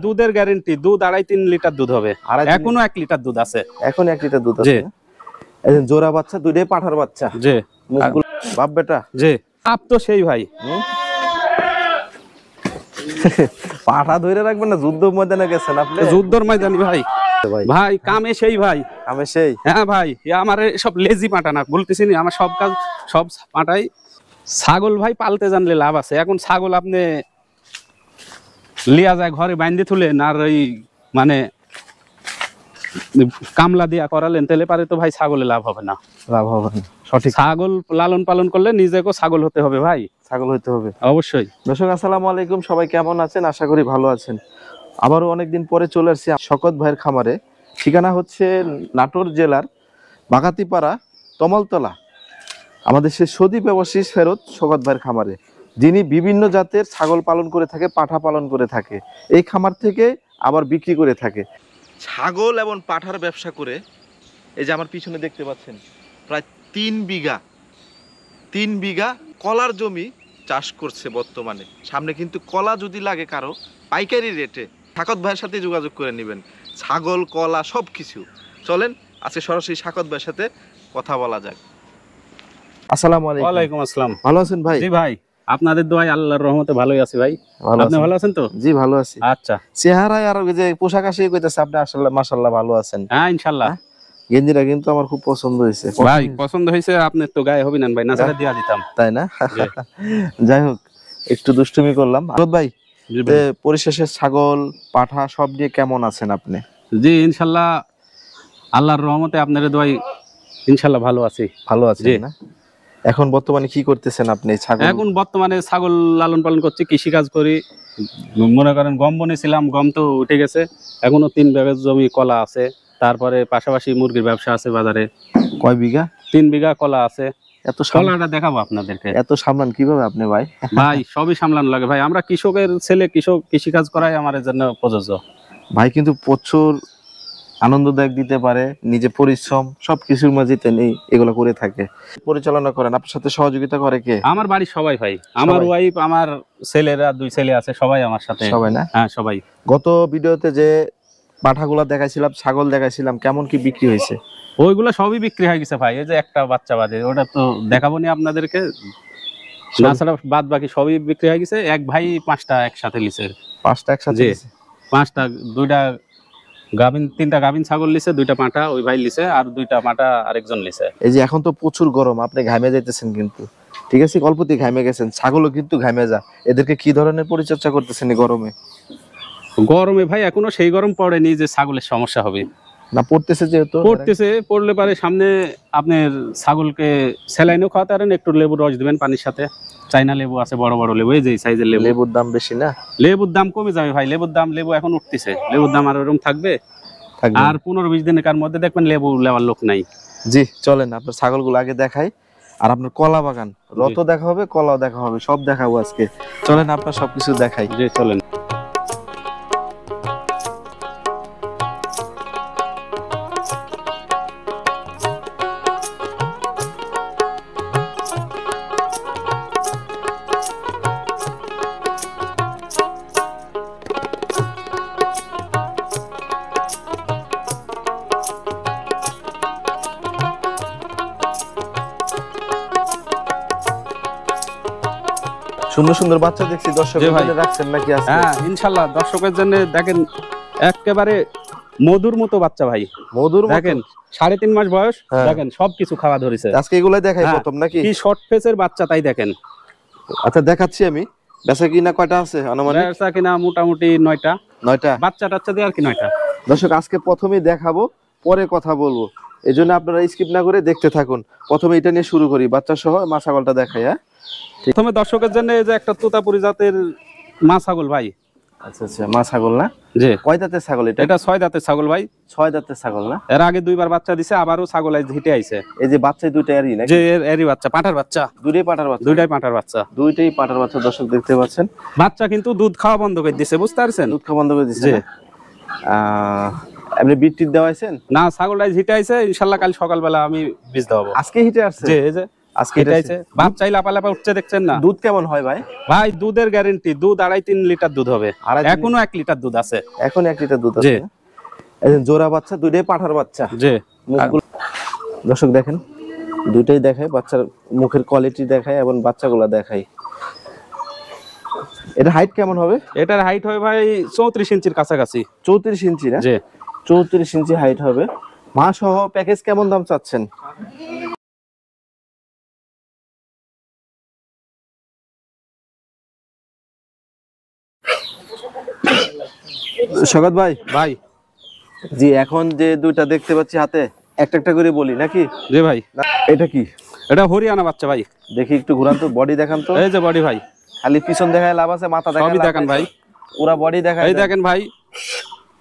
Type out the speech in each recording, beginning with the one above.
দুধের গ্যারান্টি, দুধ 2.5-3 লিটার দুধ হবে, এখনো 1 লিটার দুধ আছে, এখন 1 লিটার দুধ আছে। এই জোড়া বাচ্চা, দুইটাই পাঠার বাচ্চা। জি বাপ বেটা। জি আপ তো সেই ভাই। পাঠা ধরে রাখবেন না, যুদ্ধ ময়দানে গেছেন আপনি? যুদ্ধর ময়দানি ভাই। ভাই কামে সেই ভাই, আমি সেই। হ্যাঁ ভাই, আমার সব লেজি পাঠা না, বলতেছি না, আমার সব কাজ সব পাঠাই। ছাগল ভাই পালতে জানলে লাভ আছে। এখন ছাগল আপনি লিয়া যায় ঘরে বাইন্ধে তুলেন, আর ওই মানে কামলা দিয়া করালেন, তাহলে পারে তো ভাই ছাগলে লাভ হবে না। লাভ হবে না, সঠিক। ছাগল লালন পালন করলে নিজেকেও ছাগল হতে হবে ভাই, ছাগল হতে হবে অবশ্যই। দর্শক আসসালামু আলাইকুম, সবাই কেমন আছেন? আশা করি ভালো আছেন। আবারও অনেকদিন পরে চলে আসছি শকত ভাইয়ের খামারে। ঠিকানা হচ্ছে নাটোর জেলার বাগাতিপাড়া তমালতলা। আমাদের সে সদী ব্যবসায়ী ফেরত শকত ভাইয়ের খামারে, যিনি বিভিন্ন জাতের ছাগল পালন করে থাকে, পাঠা পালন করে থাকে। এই খামার থেকে আবার বিক্রি করে থাকে ছাগল এবং পাঠার ব্যবসা করে। এই যে আমার পিছনে দেখতে পাচ্ছেন, প্রায় 3 বিঘা কলার জমি চাষ করছে বর্তমানে। সামনে কিন্তু কলা যদি লাগে কারো পাইকারি রেটে, শাকত ভাইয়ের সাথে যোগাযোগ করে নেবেন। ছাগল, কলা সব কিছু। চলেন আজকে সরাসরি শাকত ভাইয়ের সাথে কথা বলা যাক। আসসালামু আলাইকুম। ওয়ালাইকুম আসসালাম। ভালো আছেন ভাই? জি ভাই, আপনাদের দোয়ায় আল্লাহর রহমতে ভালোই আছি ভাই। আপনি ভালো আছেন তো? জি ভালো আছি। আচ্ছা, চেহারায় আর ওই যে পোশাক আশাক কইতাছে আপনি আসলে মাশাআল্লাহ ভালো আছেন। হ্যাঁ ইনশাআল্লাহ। গেঞ্জিটা কিন্তু আমার খুব পছন্দ হয়েছে ভাই। পছন্দ হয়েছে? আপনার তো গায়ে হবে না ভাই, না ছাড়া দিয়া দিতাম। তাই না? যাই হোক, একটু দুষ্টুমি করলাম। ভাই পরিশেষে ছাগল পাঠা সব নিয়ে কেমন আছেন আপনি? জি ইনশাআল্লাহ, আল্লাহর রহমতে আপনাদের দোয়ায় ইনশাআল্লাহ ভালো আছি। ভালো আছেন না? এখন বর্তমানে কি করতেছেন আপনি? ছাগল এখন বর্তমানে ছাগল লালন পালন করছি, কৃষি কাজ করি। মনে করেন গম বনেছিলাম, গম তো উঠে গেছে। এখনো 3 বিঘা জমি কলা আছে, তারপরে পাশাপাশি মুরগির ব্যবসা আছে বাজারে। কয় বিঘা? 3 বিঘা কলা আছে। এত কলাটা দেখাবো আপনাদেরকে। এত সামলান কিভাবে আপনি ভাই? ভাই সবই সামলানো লাগে ভাই, আমরা কৃষকের ছেলে, কৃষি কাজ করাই আমাদের জন্য প্রযোজ্য। ভাই কিন্তু প্রচুর আনন্দদায়ক দিতে পারে, নিজে পরিশ্রম সবকিছুর মাঝে নেই এগুলো করে থাকে। পরিচালনা করেন, আপনার সাথে সহযোগিতা করে কে? আমার বাড়ির সবাই ভাই, আমার ওয়াইফ, আমার ছেলেরা 2 ছেলে আছে, সবাই আমার সাথে। সবাই না? হ্যাঁ সবাই। গত ভিডিওতে যে পাঠাগুলা দেখাইছিলাম, ছাগল দেখাইছিলাম, কেমন কি বিক্রি হয়েছে? ওইগুলো সবই বিক্রি হয়ে গেছে ভাই। এই যে একটা বাচ্চা বাদে, ওটা তো দেখাবো না আপনাদেরকে, তাছাড়া বাদ বাকি সবই বিক্রি হয়ে গেছে। এক ভাই 5টা একসাথে লিছে। 5টা একসাথে লিছে? 5টা, 2টা গাভিন, 3টা গাভিন ছাগল লিছে, 2টা পাঁঠা ওই ভাই লিছে, আর 2টা পাঁঠা আরেকজন লিছে। এই যে এখন তো প্রচুর গরম, আপনি ঘামে যাইতেছেন কিন্তু, ঠিক আছে, অল্পতেই ঘামে গেছেন, ছাগলও কিন্তু ঘামে যা। এদেরকে কি ধরনের পরিচর্যা করতেছেন এই গরমে? গরমে ভাই এখনো সেই গরম পড়েনি যে ছাগলের সমস্যা হবে না, পড়তেছে যেহেতু। পড়লে পারে সামনে আপনার ছাগলকে স্যালাইনও খাওয়াতে পারেন, একটু লেবুর রস দিবেন পানির সাথে। চাইনা লেবু আছে, বড় বড় লেবু, এই যে সাইজের লেবু। লেবুর দাম বেশি না? লেবুর দাম কমে যাবে ভাই, লেবু এখন উঠতেছে, লেবুর দাম আর ওরকম থাকবে। আর 15-20 দিনের মধ্যে দেখবেন লেবু লেওয়ার লোক নাই। জি চলেন আপনার ছাগলগুলো আগে দেখাই, আর আপনার কলা বাগান রত দেখা হবে, কলাও দেখা হবে, সব দেখাবো আজকে। চলেন আপনার সবকিছু দেখাই। জি চলেন। সুন্দর সুন্দর বাচ্চা দেখছি, দর্শকের জন্য রাখছেন নাকি আজকে? হ্যাঁ ইনশাআল্লাহ, দর্শকের জন্য। দেখেন একেবারে মধুর মতো বাচ্চা ভাই, মধুর মতো। দেখেন 3.5 মাস বয়স, দেখেন সবকিছু খাওয়া ধরেছে। আজকে এগুলাই দেখাই প্রথম নাকি? কি শর্ট ফেসের বাচ্চা, তাই দেখেন। আচ্ছা দেখাচ্ছি আমি। বেচা কিনা কয়টা আছে আনুমানিক? বেচা কিনা মোটামুটি 9টা। 9টা বাচ্চা টাচ্চা দিয়ে আর কি 9টা। দর্শক আজকে প্রথমেই দেখাবো, পরে কথা বলবো, এই জন্য আপনারা স্কিপ না করে দেখতে থাকুন। প্রথমে এটা নিয়ে শুরু করি, বাচ্চা সহ মা ছাগলটা দেখাই। হ্যাঁ প্রথমে দর্শকের জন্য এই যে একটা তোতাপুরি জাতের মা ছাগল ভাই। আচ্ছা আচ্ছা, মা ছাগল না? জি। কয় দাঁতের ছাগল এটা? এটা 6 দাঁতের ছাগল ভাই। 6 দাঁতের ছাগল না? এর আগে 2বার বাচ্চা দিছে, আবারও ছাগল হিটে আইছে। এই যে বাচ্চা দুইটা এরই নাকি? যে এরই বাচ্চা, পাঁঠার বাচ্চা। দুইটাই পাঁঠার বাচ্চা? দুইটাই পাঁঠার বাচ্চা। দুইটাই পাঁঠার বাচ্চা। দর্শক দেখতে পাচ্ছেন, বাচ্চা কিন্তু দুধ খাওয়া বন্ধ করে দিয়েছে, বুঝতে পারছেন? দুধ খাওয়া বন্ধ করে দিয়েছে? জি। আপনি বিট টিট দেওয়াইছেন? না, ছাগলটাই হিটে আইছে, ইনশাআল্লাহ কাল সকালবেলা আমি বীজ দেবো। আজকে হিটে আসছে? জি, এই যে আজকে এটা হচ্ছে বাচ্চাই লাপালাপা উঠছে দেখছেন না। দুধ কেমন হয় ভাই? ভাই দুধের গ্যারান্টি, দুধ 2.5-3 লিটার দুধ হবে, 2.5-3 এখনো 1 লিটার দুধ আছে। এখন 1 লিটার দুধ জি। আছে। এই যে জোড়া বাচ্চা, দুইটাই পাঠার বাচ্চা। জি। মুখগুলো দর্শক দেখেন, দুইটাই দেখায়, বাচ্চার মুখের কোয়ালিটি দেখায় এবং বাচ্চাগুলা দেখায়। এটা হাইট কেমন হবে? এটার হাইট হবে ভাই 34 ইঞ্চির কাছাকাছি। 34 ইঞ্চি না? জি। 34 ইঞ্চি হাইট হবে। মা সহ প্যাকেজ কেমন দাম চাচ্ছেন? স্বাগত ভাই। ভাই জি, এখন যে দুইটা দেখতে পাচ্ছি হাতে, একটা একটা করে বলি নাকি? জি ভাই। এটা কি? এটা হরিয়ানা বাচ্চা ভাই। দেখি একটু ঘুরান তো, বডি দেখান তো। এই যে বডি ভাই, খালি পিছন দেখায় লাভ আছে, মাথা দেখায় সবই লাভ দেখান নেই। ভাই। পুরা বডি দেখায়। এই দেখেন ভাই,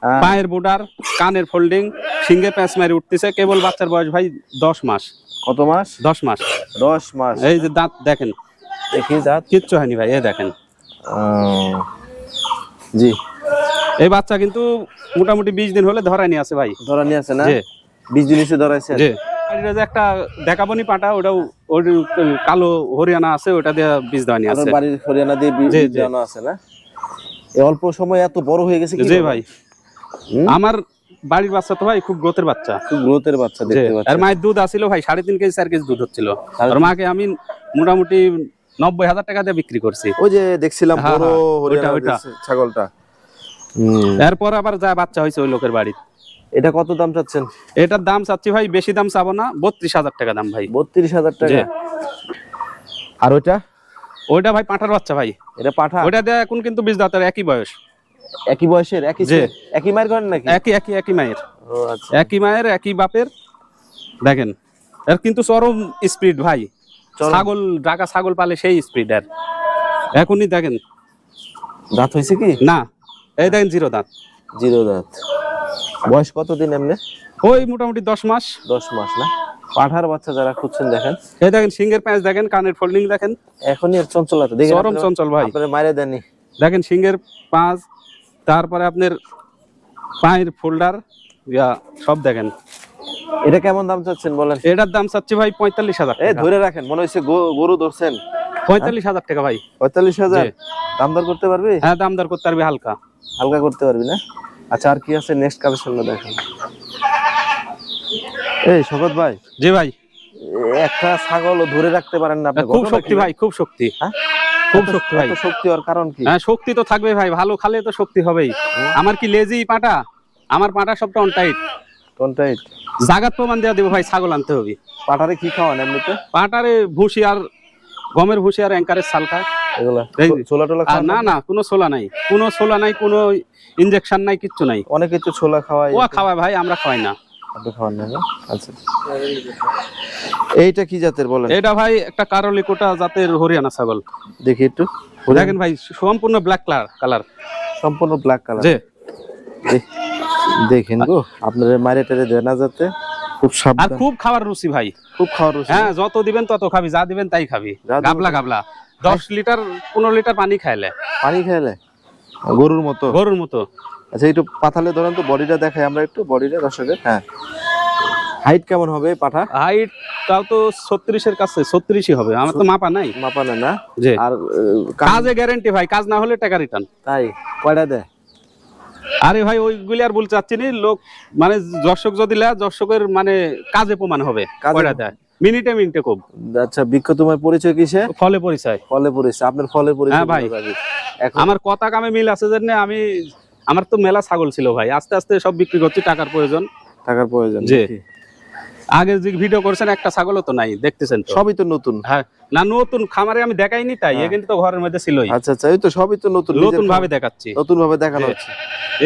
হ্যাঁ। পায়ের বোর্ডার, কানের ফোল্ডিং, সিংহে প্যাঁচ মারি উঠতেছে। কেবল বাচ্চার বয়স ভাই 10 মাস। কত মাস? 10 মাস। 10 মাস। এই যে দাঁত দেখেন, দেখি দাঁত। কিচ্ছু হয়নি ভাই, এই দেখেন। জি। এই বাচ্চা কিন্তু মোটামুটি 20 দিন হলে ধরানি আছে ভাই। ধরানি আছে না? জি। 20 দিন এসে ধরাইছে। জি। এটা যে একটা দেখাবনি পাটা, ওটাও ওর কালো হরিয়ানা আছে, ওটা দিয়ে বীজ দেওয়ানি আর আছে। বাড়ির হরিয়ানা দিয়ে বীজ জি, জি। দেওয়ানো আছে না? এই অল্প সময় এত বড় হয়ে গেছে কি? জি ভাই। আমার বাড়ির বাচ্চা তো ভাই খুব গ্রোথের বাচ্চা। খুব গ্রোথের বাচ্চা দেখতে পাচ্ছি। আর মায়ের দুধ আছিল ভাই 3.5 কেজি 4 কেজি দুধ হচ্ছিল। আর মাকে আমি মোটামুটি 90,000 টাকা দিয়ে বিক্রি করছি। ওই যে দেখছিলাম হ্যাঁ, বড় হ্যাঁ, হরিয়ানা ওইটা। ছাগলটা। এরপর আবার যা বাচ্চা হয়েছে ওই লোকের বাড়ি। এটা কত দাম চাচ্ছেন? এটার দাম চাচ্ছি ভাই, বেশি দাম চাবো না, 32,000 টাকা দাম ভাই। 32,000 টাকা। জি। আর ওইটা? ওইটা ভাই পাঁঠার বাচ্চা ভাই। এটা পাঠা? ওইটা দিয়ে এখন কিন্তু 20 দাঁতের, একই বয়স। একই বয়সের? একই জি। একই মায়ের ঘর নাকি? একই মায়ের। ও আচ্ছা। একই মায়ের একই বাপের। দেখেন এর কিন্তু চরম স্পিড ভাই। ছাগল, ঢাকা ছাগল পালে সেই স্পিড এর। এখনই দেখেন। দাঁত হয়েছে কি? না, এই দেখেন 0 দাঁত। 0 দাঁত। বয়স কতদিন এমনি? ওই মোটামুটি 10 মাস। 10 মাস না? পাঠার বাচ্চা যারা খুঁজছেন দেখেন। এই দেখেন সিংহের প্যাঁচ দেখেন, কানের ফোল্ডিং দেখেন। এখনই এর চঞ্চলতা দেখেন। চরম চঞ্চল ভাই। আপনারা মাইরে দেননি। দেখেন সিংহের পাঁচ, তারপরে আপনার পায়ের ফোল্ডার, ইয়া সব দেখেন। এটা কেমন দাম চাচ্ছেন বলেন? এটার দাম চাচ্ছি ভাই 45,000 এই টাকা। ধরে রাখেন, মনে হচ্ছে গরু ধরছেন। 45,000 টাকা ভাই। 45,000? জি। দাম দর করতে পারবি? হ্যাঁ, দাম দর করতে পারবি হালকা। হালকা করতে পারবি না? আচ্ছা, আর কি আছে? নেক্সট কালেকশনটা দেখেন। এই শকত ভাই। জি ভাই। একটা ছাগল ধরে রাখতে পারেন না আপনি? খুব শক্তি ভাই, খুব শক্তি। হ্যাঁ? খুব শক্তি ভাই। এত শক্তি হওয়ার কারণ কি? হ্যাঁ, শক্তি তো থাকবে ভাই, ভালো খালে তো শক্তি হবেই। আমার কি লেজি পাটা? আমার পাটা সবটা অন টাইট। কোনটা? এটা জাগাত প্রমাণ দেওয়া দেবো ভাই, ছাগল আনতে হবে। পাঠারে কি খাওয়ান এমনিতে? পাটারে ভুসি আর গমের ভুসি আর অ্যাঙ্কারের চাল খায়। এগুলা এই ছোলা টোলা আর খাওয়ান? না না, কোনো ছোলা নাই, কোনো ছোলা নাই, কোনো ইনজেকশন নাই, কিচ্ছু নাই। অনেকে তো ছোলা খাওয়ায়। ও খাওয়ায় ভাই, আমরা খাওয়াই না। আপনি খাওয়ান না? আচ্ছা। এইটা কি জাতের বলেন? এটা ভাই একটা কারলিকোটা জাতের হরিয়ানা ছাগল। দেখি একটু। দেখেন ভাই, সম্পূর্ণ ব্ল্যাক কালার। সম্পূর্ণ ব্ল্যাক কালার। জি। দেখেন গো, আপনাদের মাইরে টেরে দেয় না যাতে। খুব আর সাবধান। খুব খাবার রুচি ভাই। খুব খাওয়ার রুচি। হ্যাঁ, যত দিবেন তত খাবি, যা দিবেন তাই খাবি। যা দিবেন গাবলা গাবলা 10 লিটার 15 লিটার পানি খাইলে পানি খাইলে গরুর মতো। গরুর মতো। আচ্ছা, একটু পাথালে ধরেন তো, বডিটা দেখাই আমরা একটু, বডিটা দর্শকের। হ্যাঁ, হাইট কেমন হবে পাঠা? হাইট তাও তো 36 এর কাছে, 36ই হবে। আমার তো মাপা নাই। মাপানে না? জি। আর কাজে গ্যারান্টি ভাই, কাজ না হলে টাকা রিটার্ন। তাই কয়টা দেয়? আরে ভাই ওইগুলি আর বলতে চাচ্ছি না, লোক মানে দর্শক যদি লেয়, দর্শকের মানে কাজে প্রমাণ হবে। কাজে- কয়টা দেয়? মিনিটে মিনিটে খুব। আচ্ছা, বিখ্যাত তোমার পরিচয় কিসে? ফলে পরিচয়। ফলে পরিচয়। আপনার ফলের পরিচয়? হ্যাঁ ভাই। এখন আমার কথা কামে মিল আছে জন্য আমার তো মেলা ছাগল ছিল ভাই, আস্তে আস্তে সব বিক্রি করছি, টাকার প্রয়োজন। টাকার প্রয়োজন। জি। নাকি? আগে যে ভিডিও করছেন একটা ছাগলও তো নাই, দেখতেছেন তো। সবই তো নতুন। হ্যাঁ, না নতুন খামারে আমি দেখাইনি, তাই হ্যাঁ। এখানে তো ঘরের মধ্যে ছিলই। আচ্ছা আচ্ছা, এই তো সবই তো নতুন। নতুন ভাবে দেখাচ্ছি। নতুন ভাবে দেখানো জি। হচ্ছে।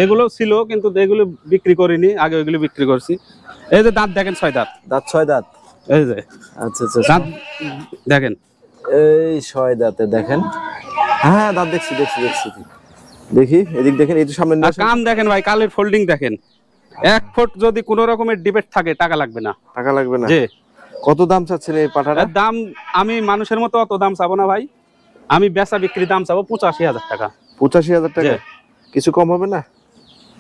এগুলো ছিল কিন্তু এগুলো বিক্রি করিনি, আগে ওইগুলো বিক্রি করছি। এই যে দাঁত দেখেন, 6 দাঁত। দাঁত 6 দাঁত? এই যে আচ্ছা আচ্ছা, দাঁত দেখেন। এই 6 দাঁতে দেখেন। হ্যাঁ, দাঁত দেখছি দেখছি দেখছি। দেখি এদিক দেখেন, এই তো সামনে নিয়ে আর কান দেখেন ভাই, কালের ফোল্ডিং দেখেন। 1 ফুট যদি কোনো রকমের ডিবেট থাকে, টাকা লাগবে না। টাকা লাগবে না? জি। কত দাম চাচ্ছেন এই পাঠাটা? এর দাম আমি মানুষের মতো অত দাম চাবো না ভাই, আমি বেচা বিক্রি দাম চাবো 85,000 টাকা। 85,000 টাকা? জি। কিছু কম হবে না?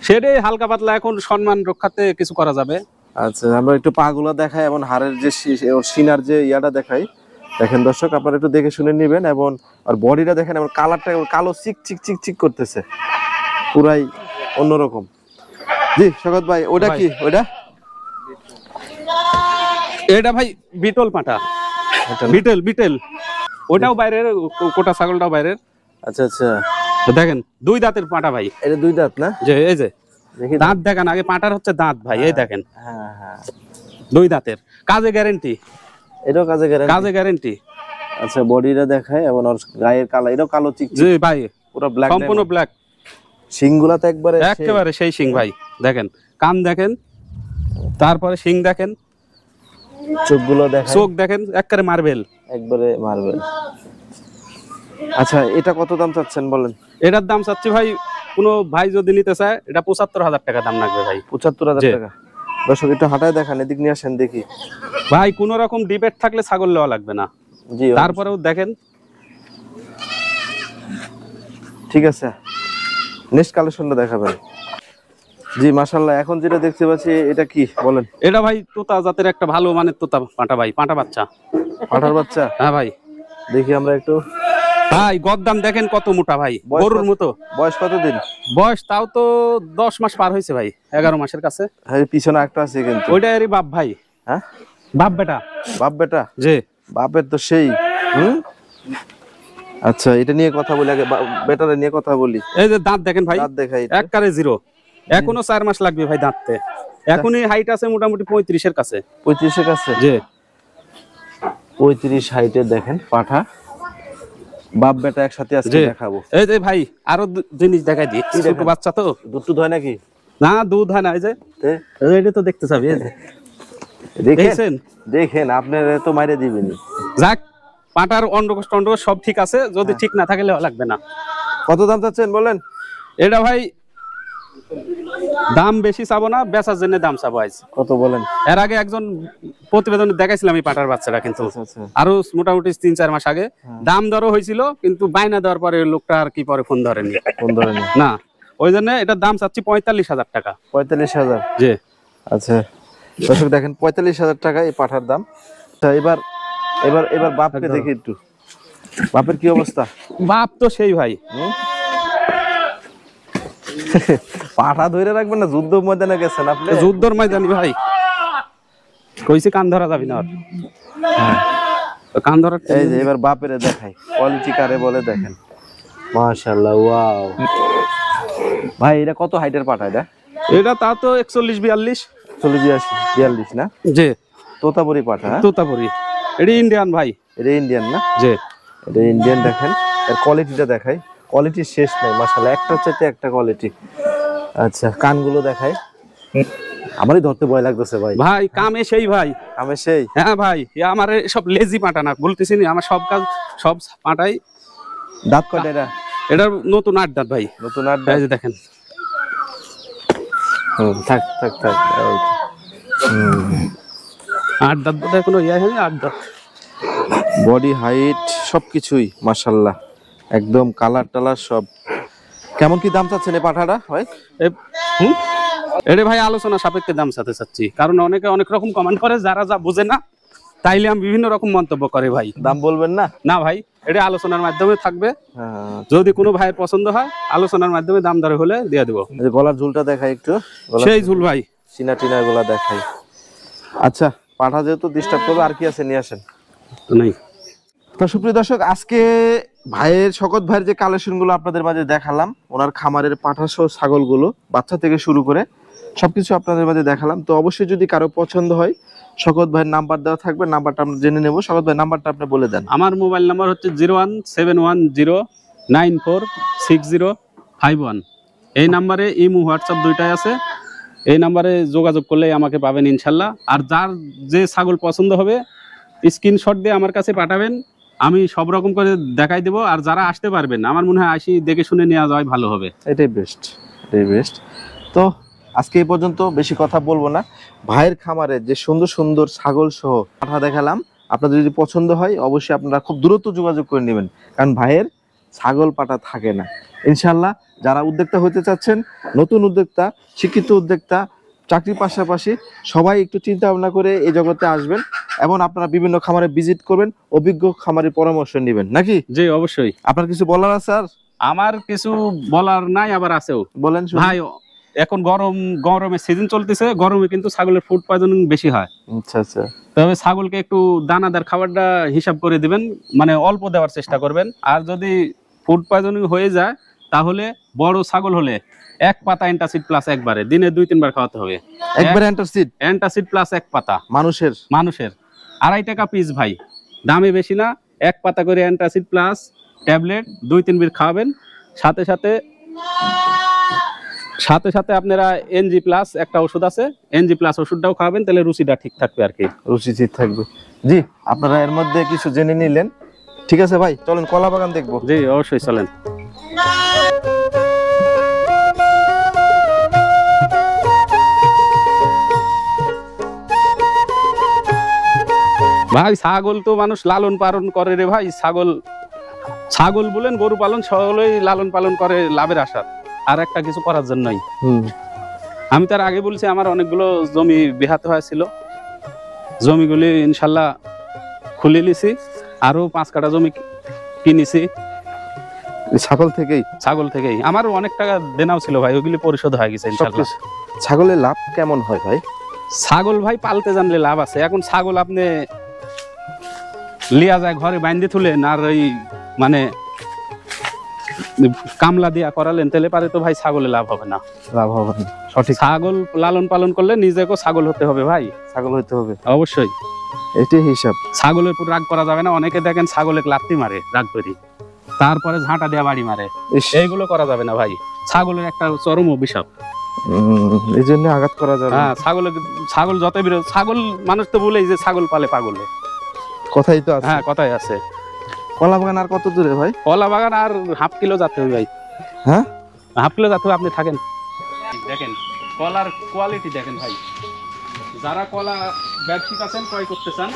সেটাই হালকা পাতলা, এখন সম্মান রক্ষাতে কিছু করা যাবে। আচ্ছা, আমরা একটু পাগুলা দেখাই এবং হাড়ের যে ওর সিনার যে ইয়াটা দেখাই। দেখেন দর্শক, আপনারা একটু দেখে শুনে নেবেন। এবং আর বডিটা দেখেন, এবং কালারটা কালো চিক চিক চিক চিক করতেছে, পুরাই অন্যরকম। জি শকত ভাই, ওটা কি? ওটা এটা ভাই বিটল পাঁঠা, বিটেল ওটাও বাইরের, কোটা ছাগলটাও বাইরের। আচ্ছা আচ্ছা, তো দেখেন 2 দাঁতের পাঁঠা ভাই। এটা 2 দাঁত না? যে এই যে দেখি দাঁত দেখেন আগে, পাঁঠার হচ্ছে দাঁত ভাই, এই দেখেন হ্যাঁ হ্যাঁ, 2 দাঁতের, কাজে গ্যারেন্টি, এটাও কাজে কাজে গ্যারেন্টি। আচ্ছা, বডিটা দেখায় এবং ওর গায়ের কালার, এটাও কালো চিক জি ভাই, পুরো ব্ল্যাক, সম্পূর্ণ ব্ল্যাক। শিংগুলা তো একবারে একেবারে সেই শিং ভাই, দেখেন কান দেখেন, তারপরে শিং দেখেন, চোখগুলো দেখায়, চোখ দেখেন একেবারে মার্বেল, একবারে মার্বেল। আচ্ছা, এটা কত দাম চাচ্ছেন বলেন? এটার দাম চাচ্ছি ভাই, কোনো ভাই যদি নিতে চায় এটা 75,000 টাকা দাম লাগবে ভাই। 75,000 জি। টাকা। দর্শক একটু হাঁটায় দেখান, এদিক নিয়ে আসেন দেখি। ভাই কোন রকম ডিবেট থাকলে ছাগল নেওয়া লাগবে না। জি, তারপরেও দেখেন, ঠিক আছে, নেক্সট কালেকশনটা দেখাবেন। জি মাশাআল্লাহ, এখন যেটা দেখতে পাচ্ছি এটা কি বলেন? এটা ভাই তোতা জাতের একটা ভালো মানের তোতা পাঁঠা ভাই, পাঁঠা বাচ্চা, পাঠার বাচ্চা। হ্যাঁ ভাই। দেখি আমরা একটু। ভাই গদ্দাম দেখেন কত মোটা ভাই, বয়স গরুর কত? মতো। বয়স কতদিন? বয়স তাও তো 10 মাস পার হয়েছে ভাই, 11 মাসের কাছে। হ্যাঁ, পিছনে একটা আছে কিন্তু। ওইটা এরই বাপ ভাই। হ্যাঁ, বাপ বেটা। বাপ বেটা? জি। বাপের তো সেই। আচ্ছা, এটা নিয়ে কথা বলি আগে, বেটারে নিয়ে কথা বলি। এই যে দাঁত দেখেন ভাই, দাঁত দেখাই একটু। একবারে জিরো, এখনো 4 মাস লাগবে ভাই দাঁততে। এখনই হাইট আছে মোটামুটি 35 এর কাছে। 35 এর কাছে? জি। 35 হাইটে দেখেন পাঠা, বাপ বেটা একসাথে আজকে দেখাবো। এই যে ভাই আরো জিনিস দেখাই দিই, ছোট বাচ্চা তো। দুধ হয় নাকি? না, দুধ হয় না। এই যে এটা তো দেখতে চাবি, এই যে দেখছেন? দেখেন, আপনার তো মাইরে দিবেনি। যাক, পাটার অন্ডকোষ টন্ডকোষ সব ঠিক আছে, যদি ঠিক না থাকলে লাগবে না। কত দাম চাচ্ছেন বলেন? এটা ভাই দাম বেশি চাবো না, বেচার জন্য দাম চাবো আজ। কত বলেন? এর আগে একজন প্রতিবেদনে দেখাইছিলাম এই পাটার বাচ্চাটা, কিন্তু আরো মোটামুটি 3-4 মাস আগে দাম দরও হয়েছিল, কিন্তু বাইনা দেওয়ার পরে লোকটা আর কি পরে ফোন ধরেনি। ফোন ধরেনি না, ওই জন্য এটার দাম চাচ্ছি 45,000 টাকা। 45,000? জি। আচ্ছা দর্শক দেখেন, 45,000 টাকা এই পাঠার দাম। আচ্ছা, এবার এবার এবার বাপকে দেখি একটু, বাপের কি অবস্থা? বাপ তো সেই ভাই। পাঠা ধরে রাখবেন না, যুদ্ধ ময়দানে গেছেন আপনি? যুদ্ধর ময়দানি ভাই, কইছি কান ধরা যাবি না। কান ধরা। এই যে এবার বাপের দেখাই, কোয়ালিটি কারে বলে দেখেন। মাশাআল্লাহ, ওয়াও ভাই, এটা কত হাইটের পাঠা? এটা তা তো 41-42। 42 না? জি। তোতাপুরি পাঠা? তোতাপুরি। এটা ইন্ডিয়ান ভাই। এটা ইন্ডিয়ান না? জি। এটা ইন্ডিয়ান। দেখেন এর কোয়ালিটিটা দেখাই, কোয়ালিটি শেষ নাই মাশাআল্লাহ, একটার চাইতে একটা কোয়ালিটি। আচ্ছা, কানগুলো দেখাই, আমারই ধরতে ভয় লাগতেছে ভাই। ভাই কামে সেই ভাই, আমি সেই। হ্যাঁ ভাই, আমার সব লেজি পাটা না, বলতেছি না, আমার সব কাজ সব পাটাই। দাঁত কয়টা এটা? এটার নতুন 8 দাঁত ভাই। নতুন 8 দাঁত? এই যে দেখেন। থাক থাক থাক। 8 দাঁত বোধহয় কোনো ইয়ে হয়নি, 8 দাঁত। বডি হাইট সবকিছুই মাশাআল্লাহ, একদম কালার টালার সব। কেমন কি দাম চাচ্ছেন এই পাঠাটা ভাই? এটা ভাই আলোচনা সাপেক্ষে দাম চাতে চাচ্ছি, কারণ অনেকে অনেক রকম কমেন্ট করে, যারা যা বুঝে না তাইলে আমি বিভিন্ন রকম মন্তব্য করে ভাই। দাম বলবেন না? না ভাই, এটা আলোচনার মাধ্যমে থাকবে। যদি কোনো ভাইয়ের পছন্দ হয়, আলোচনার মাধ্যমে দাম দর হলে দিয়ে দেবো। গলার ঝুলটা দেখাই একটু, সেই ঝুল ভাই, চিনা টিনা গুলা দেখাই। আচ্ছা, পাঠা যেহেতু ডিস্টার্ব করবে, আর কি আছে নিয়ে আসেন। নাই তো সুপ্রিয় দর্শক, আজকে ভাইয়ের, শকত ভাইয়ের যে কালেকশন গুলো আপনাদের মাঝে দেখালাম, ওনার খামারের পাঠা সহ ছাগলগুলো বাচ্চা থেকে শুরু করে সবকিছু আপনাদের মাঝে দেখালাম। তো অবশ্যই যদি কারো পছন্দ হয়, শকত ভাইয়ের নাম্বার দেওয়া থাকবে, নাম্বারটা আমরা জেনে নেব। শকত ভাই, নাম্বারটা আপনি বলে দেন। আমার মোবাইল নাম্বার হচ্ছে 0171094605 এই নাম্বারে ইমো হোয়াটসঅ্যাপ দুইটাই আছে। এই নাম্বারে যোগাযোগ করলে আমাকে পাবেন ইনশাল্লাহ। আর যার যে ছাগল পছন্দ হবে স্ক্রিনশট দিয়ে আমার কাছে পাঠাবেন, আমি সব রকম করে দেখাই দেবো। আর যারা আসতে পারবেন, আমার মনে হয় আসি দেখে শুনে নেওয়া যায়, ভালো হবে। এটাই বেস্ট, এটাই বেস্ট। তো আজকে এই পর্যন্ত, বেশি কথা বলবো না। ভাইয়ের খামারে যে সুন্দর সুন্দর ছাগল সহ পাঠা দেখালাম, আপনাদের যদি পছন্দ হয় অবশ্যই আপনারা খুব দ্রুত যোগাযোগ করে নেবেন, কারণ ভাইয়ের ছাগল পাঠা থাকে না। ইনশাল্লাহ যারা উদ্যোক্তা হতে চাচ্ছেন, নতুন উদ্যোক্তা, শিক্ষিত উদ্যোক্তা, চাকরির পাশাপাশি সবাই একটু চিন্তা ভাবনা করে এই জগতে আসবেন এবং আপনারা বিভিন্ন খামারে ভিজিট করবেন, অভিজ্ঞ খামারের পরামর্শ নেবেন নাকি? জি অবশ্যই। আপনার কিছু বলার আছে আর? আমার কিছু বলার নাই, আবার আছেও বলেন শুনি। ভাই। এখন গরমের সিজন চলতেছে, গরমে কিন্তু ছাগলের ফুড পয়জনিং বেশি হয়। আচ্ছা আচ্ছা। তবে ছাগলকে একটু দানাদার খাবারটা হিসাব করে দিবেন, মানে অল্প দেওয়ার চেষ্টা করবেন। আর যদি ফুড পয়জনিং হয়ে যায় তাহলে বড় ছাগল হলে এক পাতা অ্যান্টাসিড প্লাস একবারে দিনে 2-3 বার খাওয়াতে হবে। একবারে অ্যান্টাসিড? অ্যান্টাসিড প্লাস এক পাতা মানুষের 2.5 টাকা পিস ভাই, দামে বেশি না। এক পাতা করে অ্যান্টাসিড প্লাস ট্যাবলেট 2-3 বার খাওয়াবেন। সাথে সাথে আপনারা এনজি প্লাস একটা ওষুধ আছে, এনজি প্লাস ওষুধটাও খাওয়াবেন, তাহলে রুচিটা ঠিক থাকবে আর কি। রুচি ঠিক থাকবে। জি, আপনারা এর মধ্যে কিছু জেনে নিলেন। ঠিক আছে ভাই, চলেন কলা বাগান দেখবো। জি অবশ্যই, চলেন। ভাই ছাগল তো মানুষ লালন পালন করে রে ভাই। ছাগল বলেন, গরু পালন, সকলেই লালন পালন করে লাভের আশা, আর একটা কিছু করার জন্যই। আমি তার আগে বলছি আমার অনেকগুলো জমি বেহাতে হয়েছিল, জমিগুলি ইনশাল্লাহ খুলে নিছি, আরো 5 কাঠা জমি কিনেছি ছাগল থেকেই। আমারও অনেক টাকা দেনাও ছিল ভাই, ওগুলি পরিশোধ হয়ে গেছে ইনশাল্লাহ। ছাগলের লাভ কেমন হয় ভাই? ছাগল ভাই পালতে জানলে লাভ আছে। এখন ছাগল আপনি লিয়া যায় ঘরে বাইন্ধে তুলেন, আর ওই মানে কামলা দিয়া করালেন, তাহলে পারে তো ভাই ছাগলে লাভ হবে না। লাভ হবে না, সঠিক। ছাগল লালন পালন করলে নিজেকেও ছাগল হতে হবে ভাই, ছাগল হতে হবে অবশ্যই। এটাই হিসাব। ছাগলের উপর রাগ করা যাবে না। অনেকে দেখেন ছাগলে লাত্তি মারে রাগ করি, তারপরে ঝাঁটা দেয়া বাড়ি মারে, এইগুলো করা যাবে না ভাই। ছাগলের একটা চরম অভিশাপ, এই জন্য আঘাত করা যাবে। হ্যাঁ, ছাগল যত বিরোধ, ছাগল মানুষ তো বলেই যে ছাগল পালে পাগলে, কথাই তো আছে। হ্যাঁ কথাই আছে। কলা বাগান আর কত দূরে ভাই? কলা বাগান আর হাফ কিলো যেতে হবে ভাই। হ্যাঁ, হাফ কিলো যেতে হবে। আপনি থাকেন, দেখেন কলার কোয়ালিটি দেখেন ভাই। যারা কলা ব্যবসায়িক আছেন, ক্রয় করতে চান,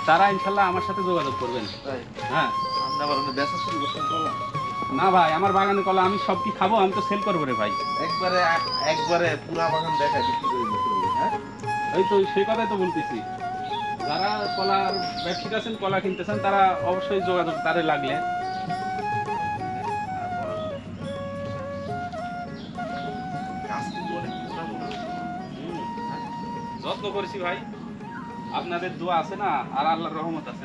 তারা ইনশাল্লাহ আমার সাথে যোগাযোগ করবেন। হ্যাঁ, না ভাই, আমার বাগানে কলা আমি সব কি খাবো? আমি তো সেল করবো রে ভাই। একবারে পুরা বাগান দেখাই বিক্রি করে দিতে হবে। হ্যাঁ, এই তো সেই কথাই তো বলতেছি। যারা কলার ব্যবসায়িক আছেন, কলা কিনতে চান, তারা অবশ্যই যোগাযোগ তারে লাগলে। যত্ন করেছি ভাই, আপনাদের দোয়া আছে না, আর আল্লাহর রহমত আছে।